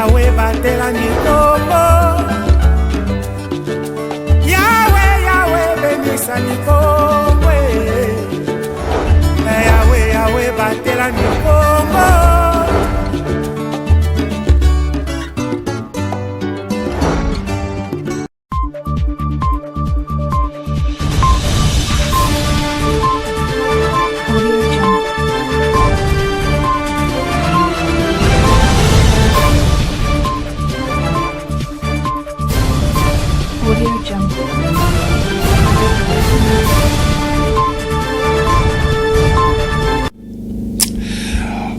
Yahweh batela nikombo. Yahweh benisa nikombo. Yahweh batela nikombo.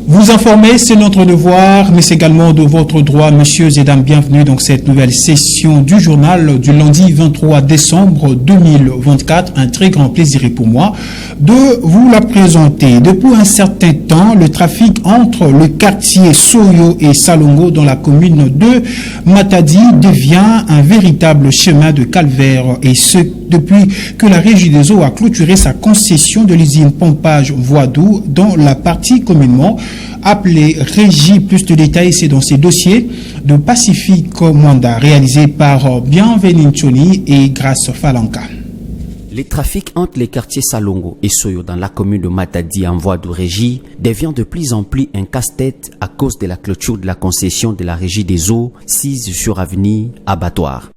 Vous informer, c'est notre devoir, mais c'est également de votre droit, messieurs et dames. Bienvenue dans cette nouvelle session du journal du lundi 23 décembre 2024. Un très grand plaisir est pour moi de vous la présenter. Depuis un certain temps, le trafic entre le quartier Soyo et Salongo dans la commune de Matadi devient un véritable chemin de calvaire, et ce depuis que la Régie des eaux a clôturé sa concession de l'usine pompage voie d'eau dans la partie communément appelée Régie. Plus de détails, c'est dans ces dossiers de Pacifique Mwanda, réalisé par Bienvenue Nchoni et Grâce Falanka. Les trafics entre les quartiers Salongo et Soyo dans la commune de Matadi en voie de régie devient de plus en plus un casse-tête à cause de la clôture de la concession de la Régie des eaux 6 sur avenue Abattoir.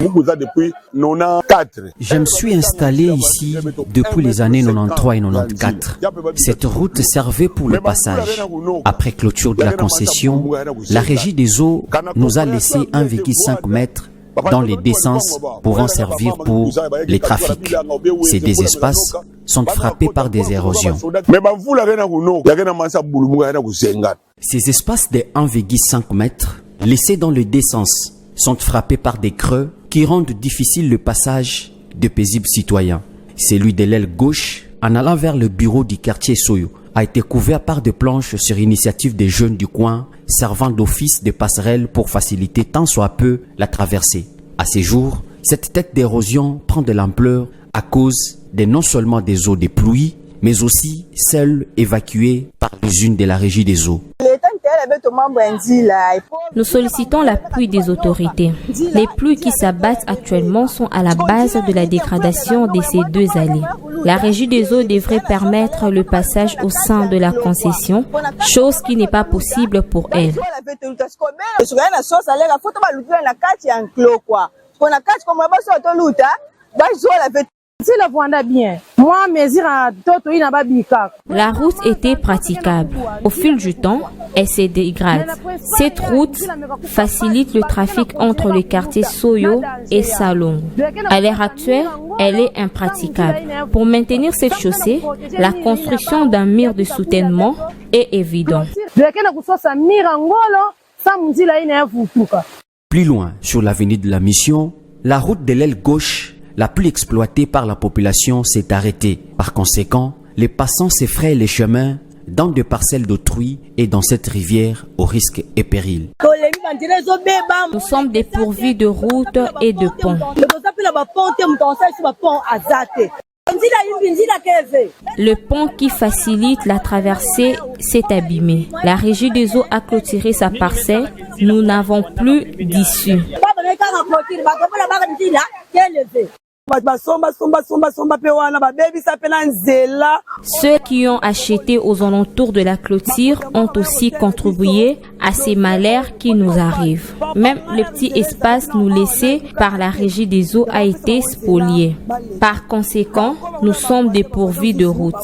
Je me suis installé ici depuis les années 93 et 94. Cette route servait pour le passage. Après clôture de la concession, la Régie des eaux nous a laissé 1,5 mètres dans les descenses pouvant servir pour les trafics. Ces deux espaces sont frappés par des érosions. Ces espaces de 1,5 mètres laissés dans les descenses sont frappés par des creux qui rendent difficile le passage de paisibles citoyens. Celui de l'aile gauche, en allant vers le bureau du quartier Soyo, a été couvert par des planches sur initiative des jeunes du coin, servant d'office de passerelle pour faciliter tant soit peu la traversée. À ces jours, cette tête d'érosion prend de l'ampleur à cause de non seulement des eaux des pluies, mais aussi celles évacuées par l'usine de la Régie des eaux. Nous sollicitons l'appui des autorités. Les pluies qui s'abattent actuellement sont à la base de la dégradation de ces deux allées. La Régie des eaux devrait permettre le passage au sein de la concession, chose qui n'est pas possible pour elle. La route était praticable. Au fil du temps, elle se dégrade. Cette route facilite le trafic entre le quartier Soyo et Salongo. À l'heure actuelle, elle est impraticable. Pour maintenir cette chaussée, la construction d'un mur de soutènement est évidente. Plus loin, sur l'avenue de la Mission, la route de l'aile gauche, la plus exploitée par la population, s'est arrêtée. Par conséquent, les passants s'effraient les chemins dans des parcelles d'autrui et dans cette rivière au risque et péril. Nous sommes dépourvus de routes et de ponts. Le pont qui facilite la traversée s'est abîmé. La Régie des eaux a clôturé sa parcelle. Nous n'avons plus d'issue. Ceux qui ont acheté aux alentours de la clôture ont aussi contribué à ces malheurs qui nous arrivent. Même le petit espace nous laissé par la Régie des eaux a été spolié. Par conséquent, nous sommes dépourvus de routes.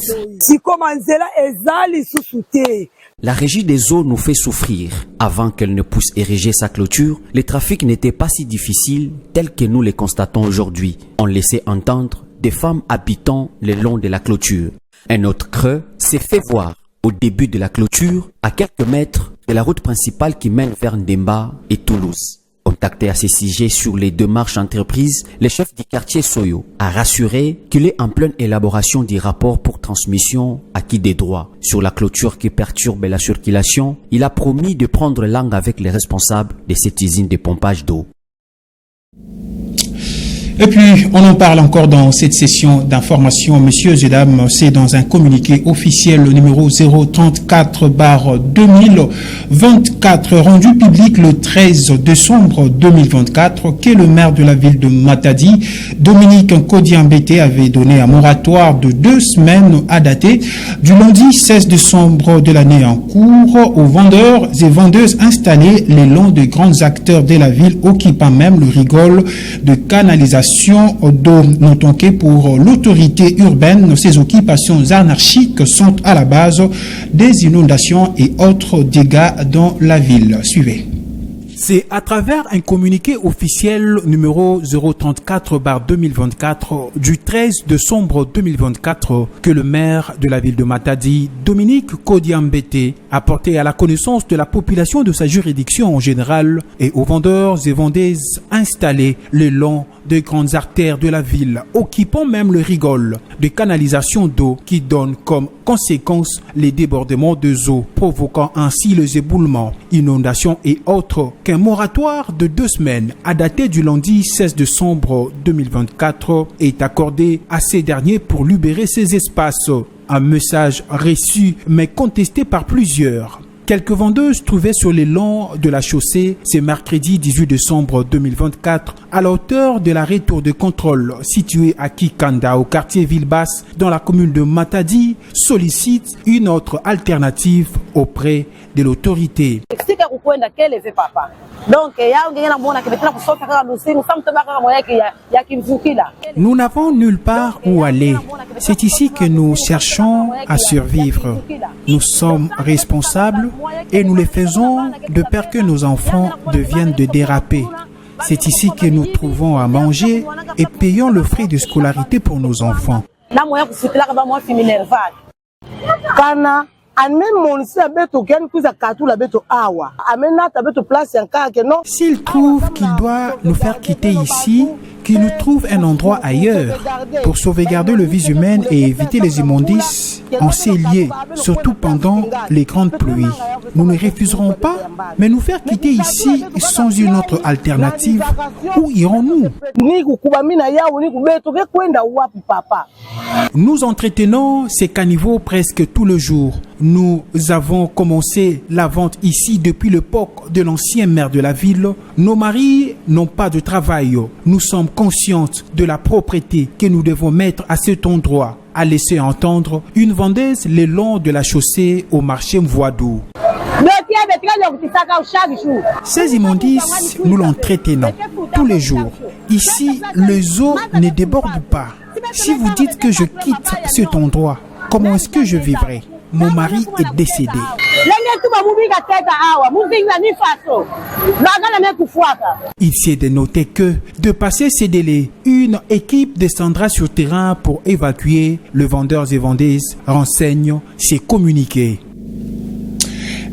La Régie des eaux nous fait souffrir. Avant qu'elle ne puisse ériger sa clôture, les trafics n'étaient pas si difficiles tels que nous les constatons aujourd'hui. On laissait entendre des femmes habitant le long de la clôture. Un autre creux s'est fait voir au début de la clôture, à quelques mètres de la route principale qui mène vers Ndemba et Toulouse. Contacté à ces sujets sur les démarches entreprises, le chef du quartier Soyo a rassuré qu'il est en pleine élaboration du rapport pour transmission acquis des droits. Sur la clôture qui perturbe la circulation, il a promis de prendre langue avec les responsables de cette usine de pompage d'eau. Et puis, on en parle encore dans cette session d'information, messieurs et dames. C'est dans un communiqué officiel numéro 034/2024 rendu public le 13 décembre 2024 que le maire de la ville de Matadi, Dominique Kodiambete, avait donné un moratoire de 2 semaines à dater du lundi 16 décembre de l'année en cours aux vendeurs et vendeuses installés le long des grands acteurs de la ville, occupant même le rigole de canalisation d'eau. Notons que pour l'autorité urbaine, ces occupations anarchiques sont à la base des inondations et autres dégâts dans la ville. Suivez. C'est à travers un communiqué officiel numéro 034/2024 du 13 décembre 2024 que le maire de la ville de Matadi, Dominique Kodiambete, a porté à la connaissance de la population de sa juridiction en général et aux vendeurs et vendeuses installés le long des grandes artères de la ville, occupant même le rigole de canalisation d'eau qui donne comme conséquence les débordements de eau, provoquant ainsi les éboulements, inondations et autres, qu'un moratoire de 2 semaines à dater du lundi 16 décembre 2024 est accordé à ces derniers pour libérer ces espaces. Un message reçu mais contesté par plusieurs. Quelques vendeuses trouvées sur les longs de la chaussée ce mercredi 18 décembre 2024 à la hauteur de l'arrêt tour de contrôle situé à Kikanda au quartier Villebasse dans la commune de Matadi sollicitent une autre alternative auprès de l'autorité. Nous n'avons nulle part où aller. C'est ici que nous cherchons à survivre. Nous sommes responsables et nous le faisons de peur que nos enfants deviennent de déraper. C'est ici que nous trouvons à manger et payons le frais de scolarité pour nos enfants. S'il trouve qu'il doit nous faire quitter ici, qu'il nous trouve un endroit ailleurs pour sauvegarder le vie humaine et éviter les immondices en ces lieux, surtout pendant les grandes pluies. Nous ne refuserons pas, mais nous faire quitter ici sans une autre alternative, où irons-nous? Nous entretenons ces caniveaux presque tous les jours. Nous avons commencé la vente ici depuis l'époque de l'ancien maire de la ville. Nos maris n'ont pas de travail. Nous sommes conscientes de la propreté que nous devons mettre à cet endroit, a laissé entendre une vendeuse le long de la chaussée au marché Mvoadou. Ces immondices, nous l'entretenons tous les jours. Ici, les eaux ne débordent pas. Si vous dites que je quitte cet endroit, comment est-ce que je vivrai? Mon mari est décédé. Il s'est de noter que, de passer ces délais, une équipe descendra sur terrain pour évacuer les vendeurs et vendeuses, renseigne ces communiqués.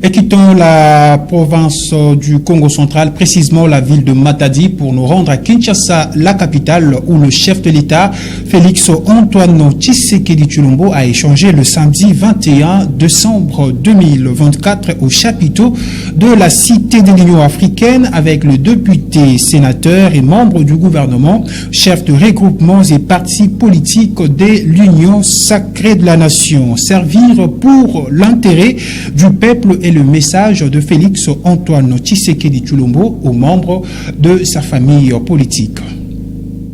Et quittons la province du Congo central, précisément la ville de Matadi, pour nous rendre à Kinshasa, la capitale, où le chef de l'État, Félix Antoine Tshisekedi Tshilombo, a échangé le samedi 21 décembre 2024 au chapiteau de la Cité de l'Union africaine avec le député, sénateur et membre du gouvernement, chef de regroupements et partis politiques de l'Union sacrée de la nation. Servir pour l'intérêt du peuple et le message de Félix Antoine Tshisekedi Tshilombo aux membres de sa famille politique.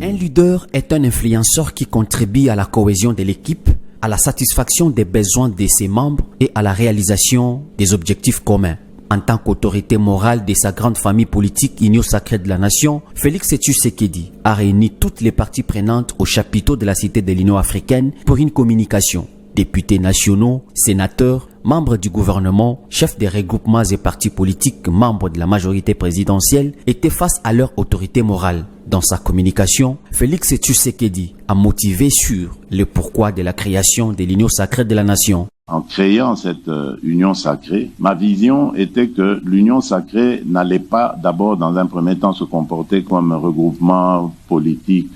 Un leader est un influenceur qui contribue à la cohésion de l'équipe, à la satisfaction des besoins de ses membres et à la réalisation des objectifs communs. En tant qu'autorité morale de sa grande famille politique Union sacrée de la nation, Félix Tshisekedi a réuni toutes les parties prenantes au chapiteau de la Cité de l'Union africaine pour une communication. Députés nationaux, sénateurs, membres du gouvernement, chefs des regroupements et partis politiques, membres de la majorité présidentielle, étaient face à leur autorité morale. Dans sa communication, Félix Tshisekedi a motivé sur le pourquoi de la création de l'Union sacrée de la nation. En créant cette union sacrée, ma vision était que l'union sacrée n'allait pas d'abord dans un premier temps se comporter comme un regroupement politique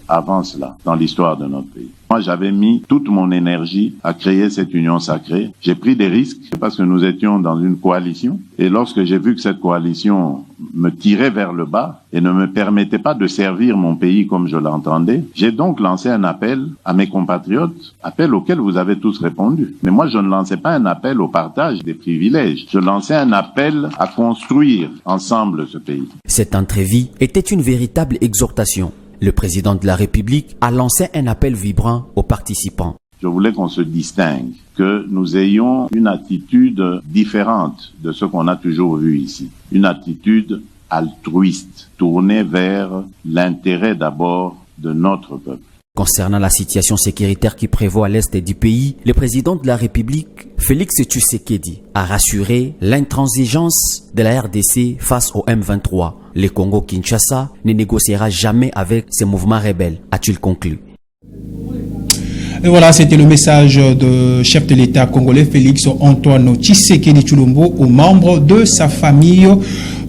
avant cela dans l'histoire de notre pays. Moi, j'avais mis toute mon énergie à créer cette union sacrée. J'ai pris des risques parce que nous étions dans une coalition. Et lorsque j'ai vu que cette coalition me tirait vers le bas et ne me permettait pas de servir mon pays comme je l'entendais. J'ai donc lancé un appel à mes compatriotes, appel auquel vous avez tous répondu. Mais moi, je ne lançais pas un appel au partage des privilèges. Je lançais un appel à construire ensemble ce pays. Cette entrevue était une véritable exhortation. Le président de la République a lancé un appel vibrant aux participants. Je voulais qu'on se distingue, que nous ayons une attitude différente de ce qu'on a toujours vu ici. Une attitude altruiste, tournée vers l'intérêt d'abord de notre peuple. Concernant la situation sécuritaire qui prévaut à l'est du pays, le président de la République, Félix Tshisekedi, a rassuré l'intransigeance de la RDC face au M23. Le Congo-Kinshasa ne négociera jamais avec ces mouvements rebelles, a-t-il conclu. Et voilà, c'était le message de chef de l'État congolais Félix Antoine Tshisekedi Tshilombo aux membres de sa famille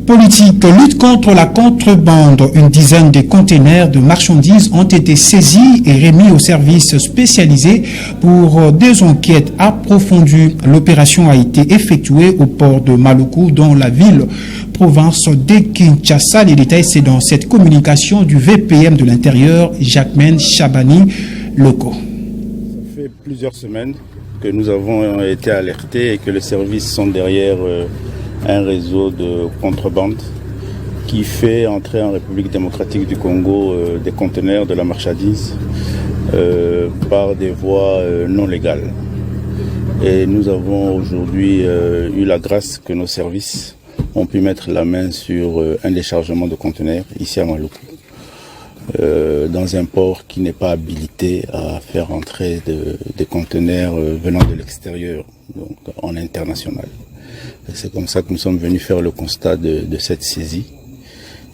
politique. Lutte contre la contrebande. Une dizaine de containers de marchandises ont été saisis et remis aux services spécialisés pour des enquêtes approfondies. L'opération a été effectuée au port de Maluku dans la ville-province de Kinshasa. Les détails, c'est dans cette communication du VPM de l'Intérieur, Jacquemain Chabani Loko. Ça fait plusieurs semaines que nous avons été alertés et que les services sont derrière un réseau de contrebande qui fait entrer en République démocratique du Congo des conteneurs de la marchandise par des voies non légales. Et nous avons aujourd'hui eu la grâce que nos services ont pu mettre la main sur un déchargement de conteneurs ici à Maluku, dans un port qui n'est pas habilité à faire entrer des conteneurs venant de l'extérieur, donc en international. C'est comme ça que nous sommes venus faire le constat de cette saisie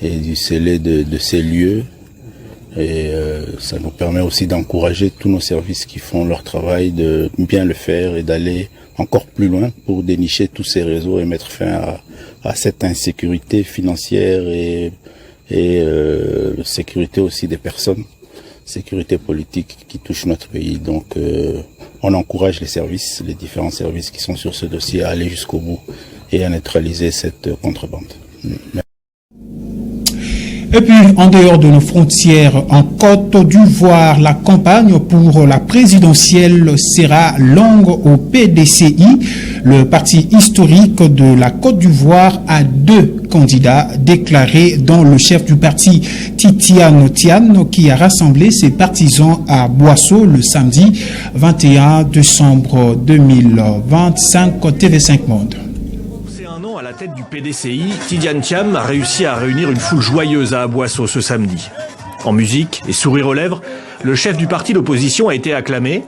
et du scellé de ces lieux. Et ça nous permet aussi d'encourager tous nos services qui font leur travail de bien le faire et d'aller encore plus loin pour dénicher tous ces réseaux et mettre fin à cette insécurité financière et sécurité aussi des personnes, sécurité politique qui touche notre pays. Donc on encourage les services, les différents services qui sont sur ce dossier à aller jusqu'au bout et à neutraliser cette contrebande. Et puis, en dehors de nos frontières, en Côte d'Ivoire, la campagne pour la présidentielle sera longue au PDCI. Le parti historique de la Côte d'Ivoire a 2 candidats déclarés, dont le chef du parti Titian Tian, qui a rassemblé ses partisans à Boisseau le samedi 21 décembre 2025, TV5 Monde. À la tête du PDCI, Tidiane Thiam a réussi à réunir une foule joyeuse à Aboisseau ce samedi. En musique et sourire aux lèvres, le chef du parti d'opposition a été acclamé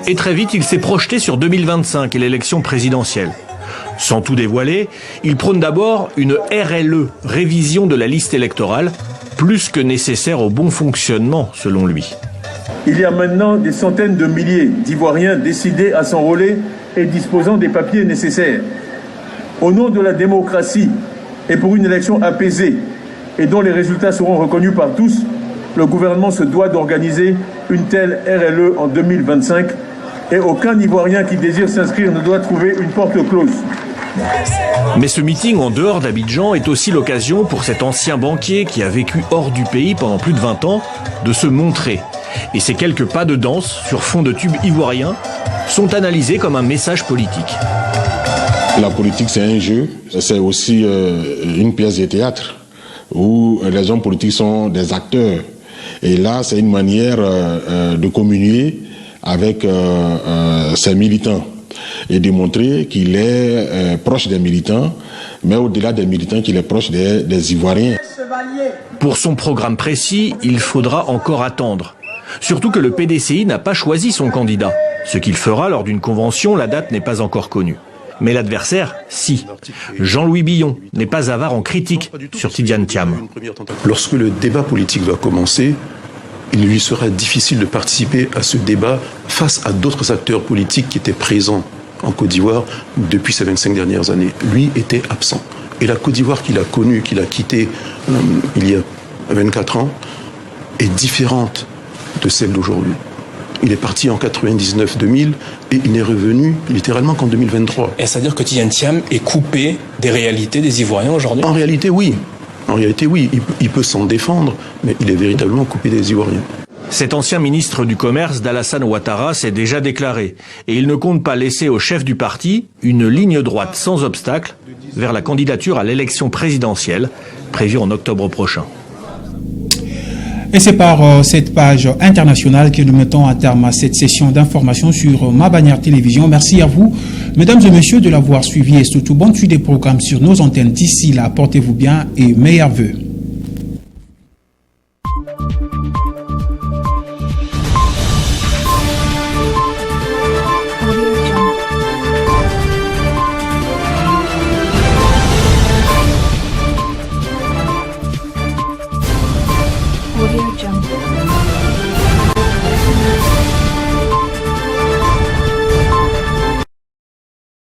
et très vite il s'est projeté sur 2025 et l'élection présidentielle. Sans tout dévoiler, il prône d'abord une RLE, révision de la liste électorale, plus que nécessaire au bon fonctionnement selon lui. Il y a maintenant des centaines de milliers d'Ivoiriens décidés à s'enrôler et disposant des papiers nécessaires. Au nom de la démocratie et pour une élection apaisée et dont les résultats seront reconnus par tous, le gouvernement se doit d'organiser une telle RLE en 2025 et aucun Ivoirien qui désire s'inscrire ne doit trouver une porte close. Mais ce meeting en dehors d'Abidjan est aussi l'occasion pour cet ancien banquier qui a vécu hors du pays pendant plus de 20 ans de se montrer. Et ces quelques pas de danse sur fond de tubes ivoiriens sont analysés comme un message politique. La politique, c'est un jeu, c'est aussi une pièce de théâtre où les hommes politiques sont des acteurs. Et là, c'est une manière de communier avec ses militants et de montrer qu'il est proche des militants, mais au-delà des militants, qu'il est proche des Ivoiriens. Pour son programme précis, il faudra encore attendre. Surtout que le PDCI n'a pas choisi son candidat. Ce qu'il fera lors d'une convention, la date n'est pas encore connue. Mais l'adversaire, si. Jean-Louis Billon n'est pas avare en critique sur Tidiane Thiam. Lorsque le débat politique va commencer, il lui sera difficile de participer à ce débat face à d'autres acteurs politiques qui étaient présents en Côte d'Ivoire depuis ces 25 dernières années. Lui était absent. Et la Côte d'Ivoire qu'il a connue, qu'il a quittée il y a 24 ans, est différente de celle d'aujourd'hui. Il est parti en 99-2000 et il n'est revenu littéralement qu'en 2023. Et c'est-à-dire que Tidiane Thiam est coupé des réalités des Ivoiriens aujourd'hui ? En réalité, oui. En réalité, oui, il peut s'en défendre, mais il est véritablement coupé des Ivoiriens. Cet ancien ministre du Commerce d'Alassane Ouattara s'est déjà déclaré et il ne compte pas laisser au chef du parti une ligne droite sans obstacle vers la candidature à l'élection présidentielle prévue en octobre prochain. Et c'est par cette page internationale que nous mettons à terme à cette session d'information sur Ma Bannière Télévision. Merci à vous, mesdames et messieurs, de l'avoir suivi et surtout bonne suite des programmes sur nos antennes. D'ici là, portez-vous bien et meilleurs vœux.